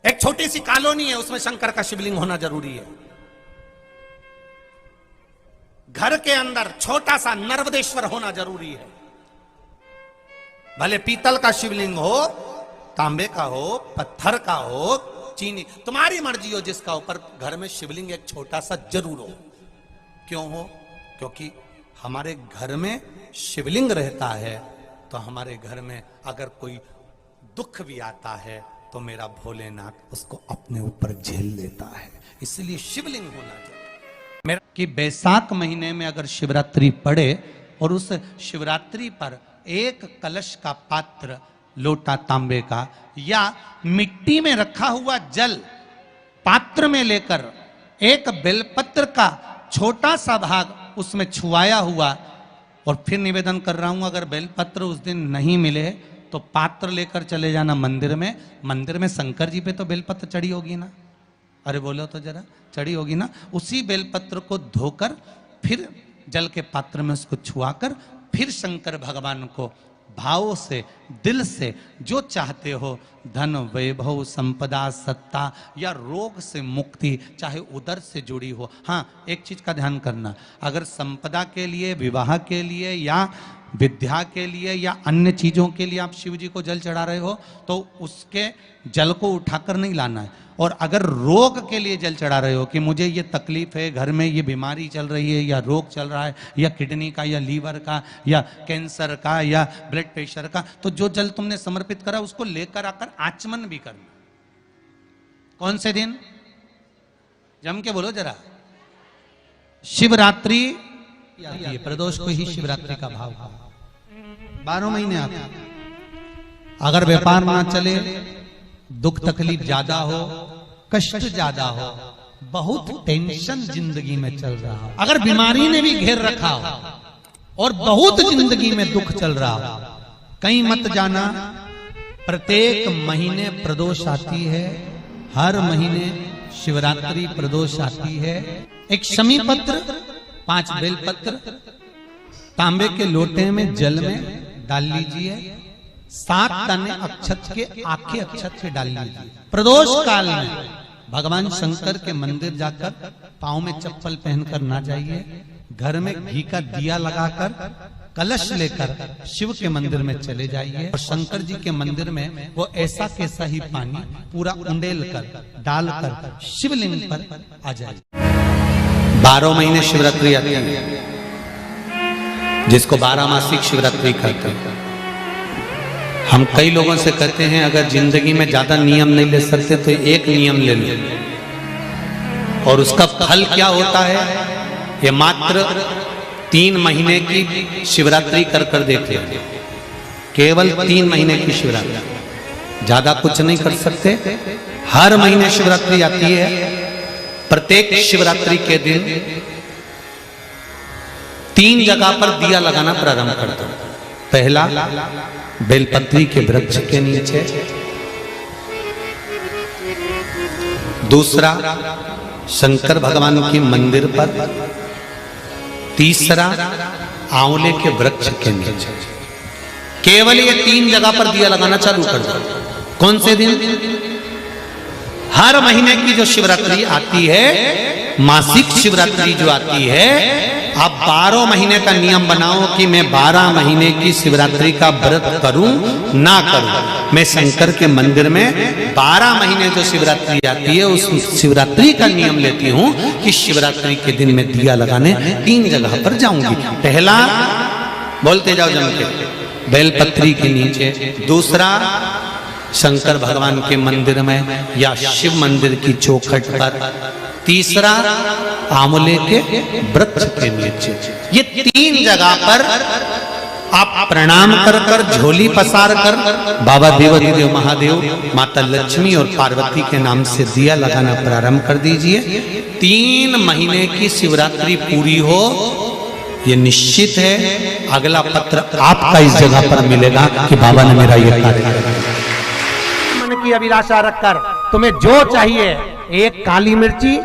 एक छोटी सी कॉलोनी है, उसमें शंकर का शिवलिंग होना जरूरी है। घर के अंदर छोटा सा नर्मदेश्वर होना जरूरी है। भले पीतल का शिवलिंग हो, तांबे का हो, पत्थर का हो, चीनी, तुम्हारी मर्जी हो जिसका ऊपर घर में शिवलिंग एक छोटा सा जरूर हो। क्यों हो? क्योंकि हमारे घर में शिवलिंग रहता है तो हमारे घर में अगर कोई दुख भी आता है तो मेरा भोलेनाथ उसको अपने ऊपर झेल लेता है। इसलिए शिवलिंग होना चाहिए। मेरा कि बैसाख महीने में अगर शिवरात्रि पड़े और उस शिवरात्रि पर एक कलश का पात्र, लोटा तांबे का या मिट्टी में रखा हुआ जल पात्र में लेकर एक बेलपत्र का छोटा सा भाग उसमें छुआया हुआ, और फिर निवेदन कर रहा हूं अगर बेलपत्र उस दिन नहीं मिले तो पात्र लेकर चले जाना मंदिर में। मंदिर में शंकर जी पे तो बेलपत्र चढ़ी होगी ना, अरे बोलो तो जरा, चढ़ी होगी ना। उसी बेलपत्र को धोकर फिर जल के पात्र में उसको छुआकर फिर शंकर भगवान को भाव से, दिल से जो चाहते हो, धन, वैभव, संपदा, सत्ता या रोग से मुक्ति, चाहे उदर से जुड़ी हो। हाँ, एक चीज का ध्यान करना, अगर संपदा के लिए, विवाह के लिए या विद्या के लिए या अन्य चीजों के लिए आप शिव जी को जल चढ़ा रहे हो तो उसके जल को उठाकर नहीं लाना है। और अगर रोग के लिए जल चढ़ा रहे हो कि मुझे ये तकलीफ है, घर में ये बीमारी चल रही है या रोग चल रहा है या किडनी का या लीवर का या कैंसर का या ब्लड प्रेशर का, तो जो जल तुमने समर्पित करा उसको लेकर आकर आचमन भी करना। कौन से दिन? जम के बोलो जरा। शिवरात्रि आती है, प्रदोष को ही शिवरात्रि का भाव है। 12 महीने आते हैं। अगर व्यापार ना चले, दुख तकलीफ ज्यादा हो, कष्ट ज्यादा हो, बहुत टेंशन जिंदगी में चल रहा हो, अगर बीमारी ने भी घेर रखा हो और बहुत जिंदगी में दुख चल रहा हो, कहीं मत जाना। प्रत्येक महीने प्रदोष आती है, हर महीने शिवरात्रि प्रदोष आती है। एक शमी पत्र, 5 बेलपत्र तांबे के लोटे में जल में डाल लीजिए, 7 दाने अक्षत के, आखे अक्षत से डाल लीजिए। प्रदोष काल में भगवान शंकर के मंदिर जाकर पांव में चप्पल पहनकर ना जाइए, घर में घी का दिया लगाकर कलश लेकर शिव के मंदिर में चले जाइए और शंकर जी के मंदिर में वो ऐसा कैसा ही पानी पूरा उंडेल कर डालकर शिवलिंग पर आ जाए। 12 महीने शिवरात्रि आती है, जिसको 12 मासिक शिवरात्रि कहते हैं। हम कई लोगों से कहते हैं अगर जिंदगी में ज्यादा नियम नहीं ले सकते तो एक नियम ले लो, और उसका फल क्या होता है ये मात्र 3 महीने की शिवरात्रि कर कर देख लेते। केवल 3 महीने की शिवरात्रि, ज्यादा कुछ नहीं कर सकते। हर महीने शिवरात्रि आती है। प्रत्येक शिवरात्रि के दिन 3 जगह पर दिया लगाना प्रारंभ कर दो। पहला, बेलपत्री के वृक्ष के नीचे। दूसरा, शंकर भगवान के मंदिर पर। तीसरा, आंवले के वृक्ष के नीचे। केवल ये 3 जगह पर दिया लगाना चालू कर दो। कौन से दिन? हर महीने की जो शिवरात्रि आती है, मासिक शिवरात्रि जो आती है, आप 12 महीने का नियम बनाओ कि मैं 12 महीने की शिवरात्रि का व्रत करूं ना करूं। मैं शंकर के मंदिर में 12 महीने जो शिवरात्रि आती है उस शिवरात्रि का नियम लेती हूं कि शिवरात्रि के दिन मैं दिया लगाने 3 जगह पर जाऊंगी। पहला, बोलते जाओ जम के, बेलपत्री के नीचे। दूसरा, शंकर भगवान के मंदिर में या शिव मंदिर की चौखट पर। तीसरा, आंवले के वृक्ष के नीचे। ये 3 जगह पर आप प्रणाम कर कर, झोली पसार कर बाबा देवाधिदेव महादेव, माता लक्ष्मी और पार्वती के नाम से दिया लगाना प्रारंभ कर दीजिए। 3 महीने की शिवरात्रि पूरी हो, ये निश्चित है अगला पत्र आपका इस जगह पर मिलेगा कि बाबा ने मेरा ये कार्य किया। मन की अभिलाषा रखकर तुम्हें जो चाहिए, एक काली मिर्ची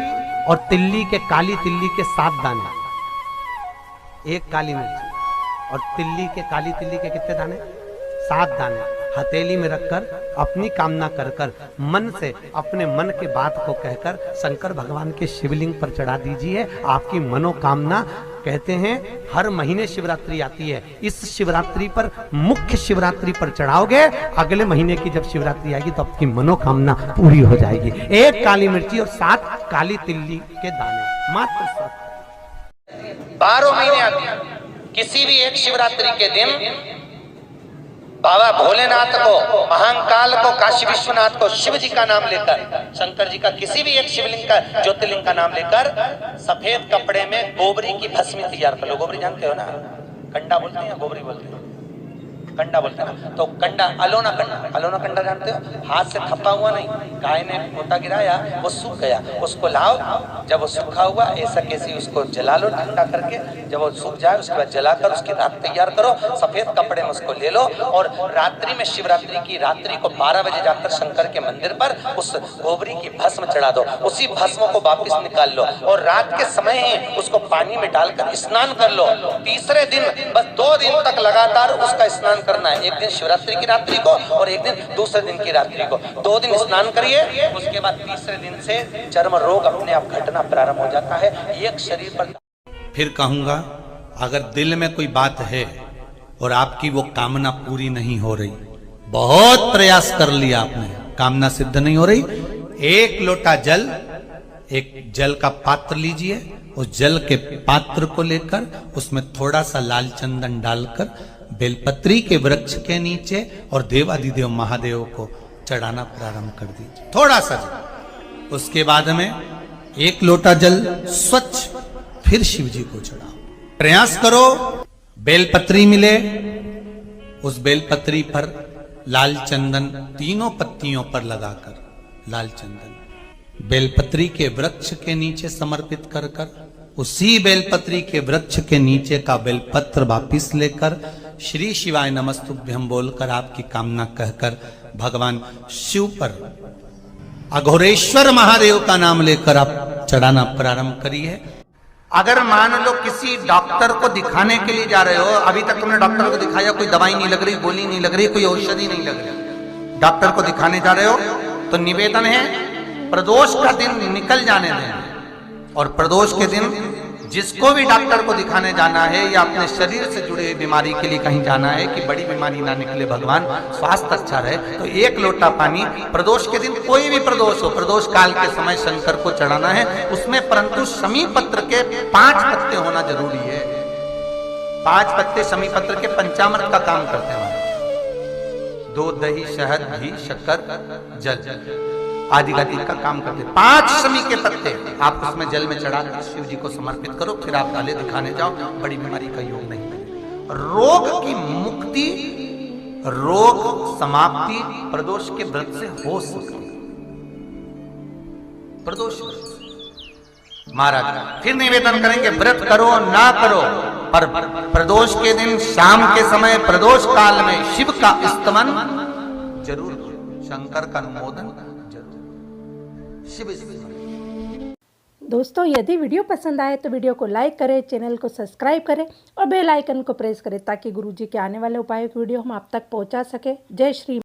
और तिल्ली के, काली तिल्ली के 7 दाने। एक काली मिर्ची और तिल्ली के, काली तिल्ली के कितने दाने? 7 दाने। हथेली में रखकर अपनी कामना कर कर मन से अपने मन के बात को कहकर शंकर भगवान के शिवलिंग पर चढ़ा दीजिए। आपकी मनोकामना, कहते हैं हर महीने शिवरात्रि आती है, इस शिवरात्रि पर, मुख्य शिवरात्रि पर चढ़ाओगे, अगले महीने की जब शिवरात्रि आएगी तो आपकी मनोकामना पूरी हो जाएगी। 1 काली मिर्ची और 7 काली तिल्ली के दाने, मात्र 7। 12 महीने आती है। किसी भी एक शिवरात्रि के दिन बाबा भोलेनाथ को, महाकाल को, काशी विश्वनाथ को, शिव जी का नाम लेकर, शंकर जी का किसी भी एक शिवलिंग का, ज्योतिर्लिंग का नाम लेकर सफेद कपड़े में गोबरी की भस्मी तैयार कर लो। गोबरी जानते हो ना, कंडा बोलते हैं या गोबरी बोलते हैं? कंडा बोलते हैं ना। तो कंडा, अलोना कंडा, अलोना कंडा जानते हो? हाथ से थप्पा हुआ नहीं, गाय ने पोता गिराया, वो सूख गया, उसको लाओ, जब वो सूखा हुआ ऐसा कैसे उसको जला लो ठंडा करके, जब वो सूख जाए उसके बाद जलाकर उसकी राख तैयार करो, सफेद कपड़े में उसको ले लो और रात्रि में, शिवरात्रि की रात्रि को 12 बजे जाकर शंकर के मंदिर पर उस गोबरी की भस्म चढ़ा दो। उसी भस्म को वापिस निकाल लो और रात के समय ही उसको पानी में डालकर स्नान कर लो। तीसरे दिन, बस 2 दिन तक लगातार उसका स्नान करना है। एक दिन शिवरात्रि की रात्रि को और एक दिन दूसरे दिन की रात्रि को, 2 दिन स्नान करिए। उसके बाद तीसरे दिन से चर्म रोग अपने आप घटना प्रारंभ हो जाता है। एक शरीर पर, फिर कहूंगा, अगर दिल में कोई बात है और आपकी वो कामना पूरी नहीं हो रही, बहुत प्रयास कर लिया आपने, कामना सिद्ध नहीं हो रही, 1 लोटा जल, एक जल का पात्र लीजिए, उस जल के पात्र को लेकर उसमें थोड़ा सा लाल चंदन डालकर बेलपत्री के वृक्ष के नीचे और देवादिदेव महादेव को चढ़ाना प्रारंभ कर दीजिए, थोड़ा सा जल। उसके बाद में 1 लोटा जल स्वच्छ फिर शिव जी को चढ़ाओ। प्रयास करो बेलपत्री मिले, उस बेलपत्री पर लाल चंदन तीनों पत्तियों पर लगाकर, लाल चंदन बेलपत्री के वृक्ष के नीचे समर्पित कर कर, उसी बेलपत्री के वृक्ष के नीचे का बेलपत्र वापिस लेकर श्री शिवाय नमस्तुभ्यम बोलकर आपकी कामना कहकर भगवान शिव पर, अघोरेश्वर महादेव का नाम लेकर आप चढ़ाना प्रारंभ करिए। अगर मान लो किसी डॉक्टर को दिखाने के लिए जा रहे हो, अभी तक तुमने डॉक्टर को दिखाया, कोई दवाई नहीं लग रही, गोली नहीं लग रही, कोई औषधि नहीं लग रही, डॉक्टर को दिखाने जा रहे हो, तो निवेदन है प्रदोष का दिन निकल जाने दें और प्रदोष के दिन जिसको भी डॉक्टर को दिखाने जाना है या अपने शरीर से जुड़ी हुई बीमारी के लिए कहीं जाना है कि बड़ी बीमारी ना निकले, भगवान स्वास्थ्य अच्छा रहे, तो 1 लोटा पानी प्रदोष के दिन, कोई भी प्रदोष हो, प्रदोष काल के समय शंकर को चढ़ाना है उसमें, परंतु शमी पत्र के 5 पत्ते होना जरूरी है। 5 पत्ते शमी पत्र के पंचामृत का काम करते हैं। दूध, दही, शहद, घी, शक्कर, जल आदि का काम करते हैं। 5 शमी के पत्ते आप उसमें जल में चढ़ाकर शिव जी को समर्पित करो, फिर आप डाले दिखाने जाओ, बड़ी बीमारी का योग नहीं। रोग की मुक्ति, रोग समाप्ति प्रदोष के व्रत से हो सकती है। प्रदोष महाराज फिर निवेदन करेंगे, व्रत करो ना करो, पर प्रदोष के दिन शाम के समय, प्रदोष काल में शिव का स्तमन जरूर, शंकर का अनुमोदन जरूर। दोस्तों, यदि वीडियो पसंद आए तो वीडियो को लाइक करें, चैनल को सब्सक्राइब करें और बेल आइकन को प्रेस करें ताकि गुरुजी के आने वाले उपायों की वीडियो हम आप तक पहुंचा सके। जय श्री